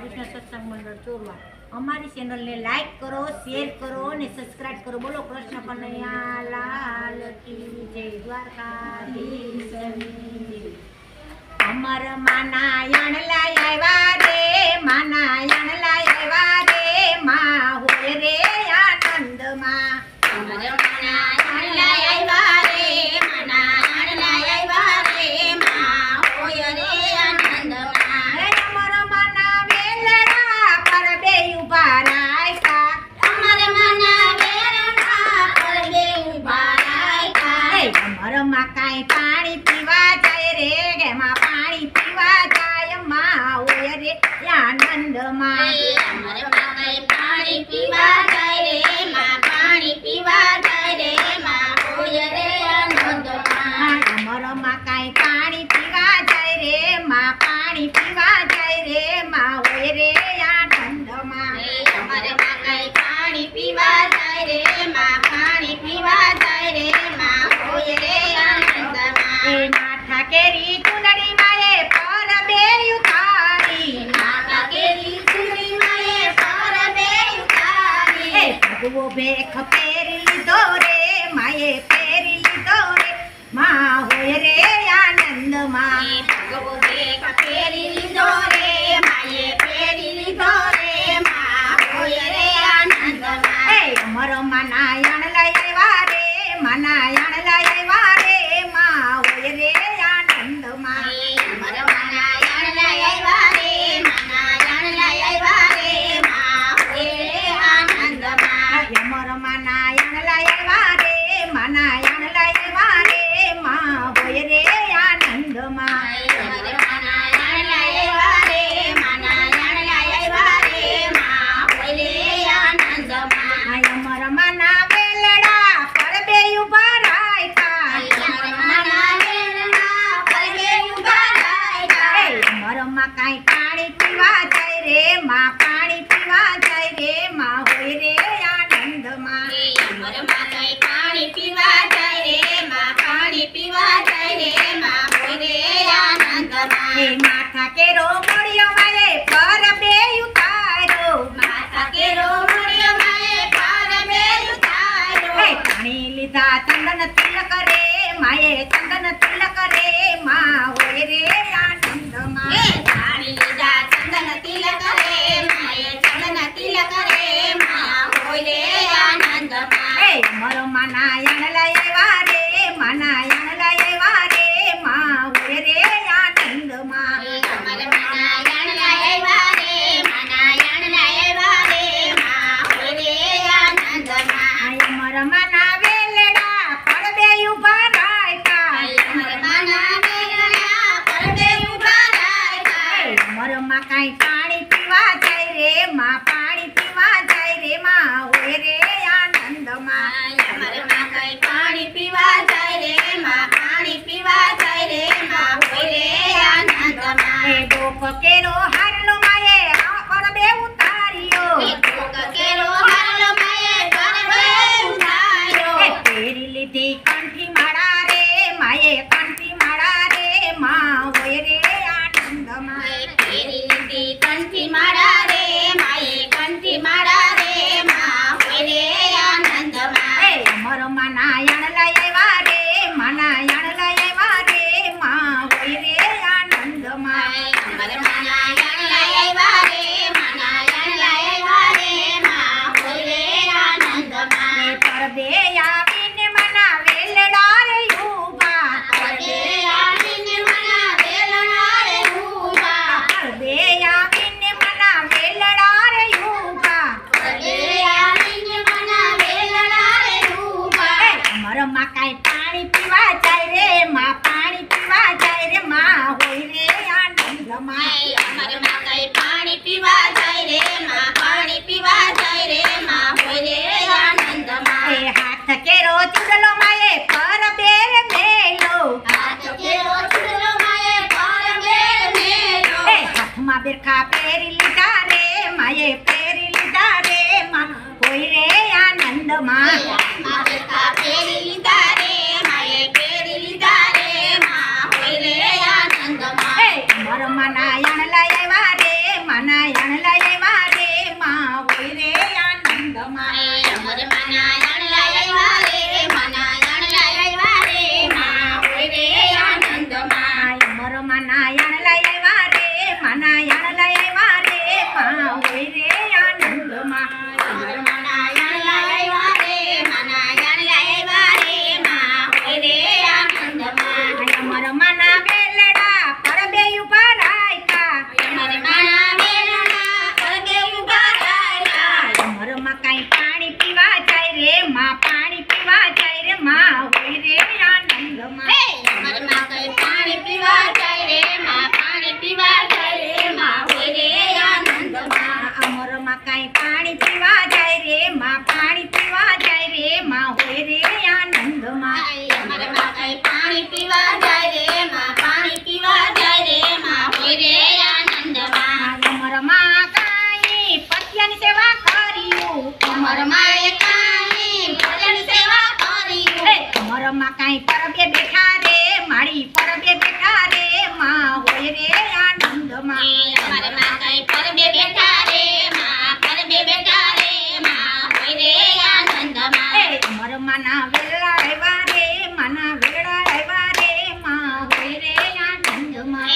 કૃષ્ણ સત્સંગ મંડળ ચોરવા અમારી ચેનલને લાઈક કરો, શેર કરો અને સબસ્ક્રાઇબ કરો. બોલો કૃષ્ણ કનૈયા લાલ કી જય, દ્વારકાધીશની જય. અમર માનાયણ લાયા રે, માનાયણ લાયા રે, માં હોય રે આનંદમાં. અમર માનાયણ લાયા રે, માનાયણ લાયા રે, માં હોય રે આનંદમાં. અમર માના વેલડા પર બે ઉભા રાખ્યા, અમર માના વેલડા પર બે ઉભા રાખ્યા. અમર માં કાંઈ પાણી પીવા જાય રે, એમાં પાણી પીવા જાય માં હોય રે આનંદમાં. અમર માં પાણી પીવા જાય રે, માં પાણી પીવા જાય રે, માં હોય રે આનંદમાં. અમર માં કાંઈ પાણી પીવા જાય રે, માં પાણી પીવા જાય રે, માં હોય રે આનંદમાં. અમર માં પાણી પીવા જાય રે, માં પાણી પીવા જાય રે, માં હોય રે આનંદમાં. માથા કેરી ચુનડી માએ પર બે ઉતારી, માતા કેરી ચૂડી માએ પર બે ઉતારી. ભગવો ભેખ પહેરી લીધો રે, માએ પહેરી લીધો રે, માં હોય રે આનંદમાં. ભગવો ભેખ પહેરી લીધો રે, માએ પહેરી લીધો રે, માં હોય રે આનંદમાં. અમર માનાયણ લાયા રે, માનાયણ લાયા રે, માં હોય રે આનંદમાં. અમર માનાયણ લાયા રે, માનાયણ લાયા રે, માં હોય રે આનંદમાં. અમર માનાયણ લાયા રે, માનાયણ લાયા રે, માં હોય રે આનંદમાં. અમર માનાયણ લાયા રે, માનાયણ લાયા રે, માં હોય રે આનંદમાં. અમર માના વેલડા પર બે ઉભા રાખ્યા, અમર માના વેલડા પર બે ઉભા રાખ્યા. અમર માં કાંઈ પાણી પીવા જાય રે, માં પાણી પીવા જાય રે, માં હોય રે આનંદમાં. અમર માં પાણી પીવા જાય રે, માં પાણી પીવા જાય રે, માં હોય રે આનંદમાં. માથા કેરો મળ્યો મારે પર બે ઉતાર્યો, માતા કેરો મળ્યો માએ પર બે ઉતાર્યો. પાણી લીધા ચંદન તિલક રે, માએ ચંદન તિલક રે, માં હોય રે આનંદમાં. પાણી લીધા ચંદન તિલક રે, માએ ચંદન તિલક રે, માં હોય રે આનંદમાં. અમર માનાયણ લાયા રે, માનાયણ લાયા રે, માં હોય રે આનંદમાં. અમર માનાયણ લાયા રે, માનાયણ લાયા રે, માં હોય રે આનંદમાં. અમર માના વેલડા પર બે ઉભા રાખ્યા, અમર માના વેલડા પર બે ઉભા રાખ્યા. અમર માં કાંઈ પાણી પીવા જાય રે, માં પાણી પીવા જાય રે, માં હોય રે આનંદમાં. અમર માં પાણી પીવા જાય રે, માં પાણી પીવા જાય રે, માં હોય રે આનંદમાં. ડોક કેરો હારનો માએ પર બે ઉતાર્યો, કેરો હાલો માએ પર બે ઉતાર્યો. પહેરી લીધી કંઠી માળા રે, માએ કંઠી માળા રે, માં હોય રે આનંદમાં. પહેરી લીધી કંઠી માળા રે, માએ કંઠી માળા રે, માં હોય રે આનંદમાં. અમર માનાયણ લાયા રે, માનાયણ લાયા રે, માં હોય રે આનંદમાં. અમર માનાયણ લાયા રે, માનાયણ લાયા રે, માં હોય રે આનંદમાં. પરદે આવીને મના વેલડા રે ઊભા, પરદે આવીને મના વેલણા રે ઊભા. પરદે આવીને મના વેલડા રે ઊભા. પરદે આવીને મના વેલણા રે ઊભા. અમર માં કાંઈ પાણી પીવા જાય રે, માં પાણી પીવા જાય રે, માં હોય રે આનંદમાં. અમર માં પાણી પીવા જાય રે, માં પાણી પીવા જાય રે, માં હોય રે આનંદમાં. હાથ કેરો ચૂડલો માએ પર બેર મેલો, હાથ કેરો ચૂડલો માએ પર બેર મેલો. હાથમાં બેરખા પહેરી લીધા રે, માએ પહેરી લીધા રે, માં હોય રે આનંદમાં. હાથમાં બેરખા પહેરી લીધા રે, માએ પહેરી લીધા રે, માં હોય રે આનંદમાં. અમર માનાયણ લાયા રે, માનાયણ યાણ લાવ્યા રે માં હોય રે આનંદમાં અમાર માના યાણ લાવ્યા રે માના યાણ લાવ્યા રે માં હોય રે આનંદમાં અમાર માના વેલડા પરબે ઉભા રાખ્યા અમાર માના વેલણા પરબે ઉભા રાખ્યા અમારમાં કાંઈ પાણી પીવા જાય રે માં પાણી પીવા જાય રે માં હોય રે આનંદમાં હે અમારમાં કઈ પાણી પીવા જાય રે માં પાણી પીવા જાય રે માં હોય રે આનંદમાં અમરમાં કાંઈ પાણી પીવા જાય રે માં પાણી પીવા જાય રે માં હોય રે આનંદમાં અમારમાં કઈ પાણી પીવા જાય રે માં પાણી પીવા જાય રે માં હોય રે આનંદમાં અમરમાં કાંઈ પત્યાની સેવા કર્યું અમારમાં એ કાંઈ ભજન સેવા કર્યું અમરમાં કાંઈ પરબે બેઠા રે મારી પરબે બેઠા રે માં હોય રે આનંદમાં અમારમાં કઈ પરબે બેઠા રે માં પરબે બેઠા રે માં હોય રે આનંદમાં અમરમાના વેળા આવ્યા રે માના વેળા આવ્યા રે માં હોય રે આનંદમાં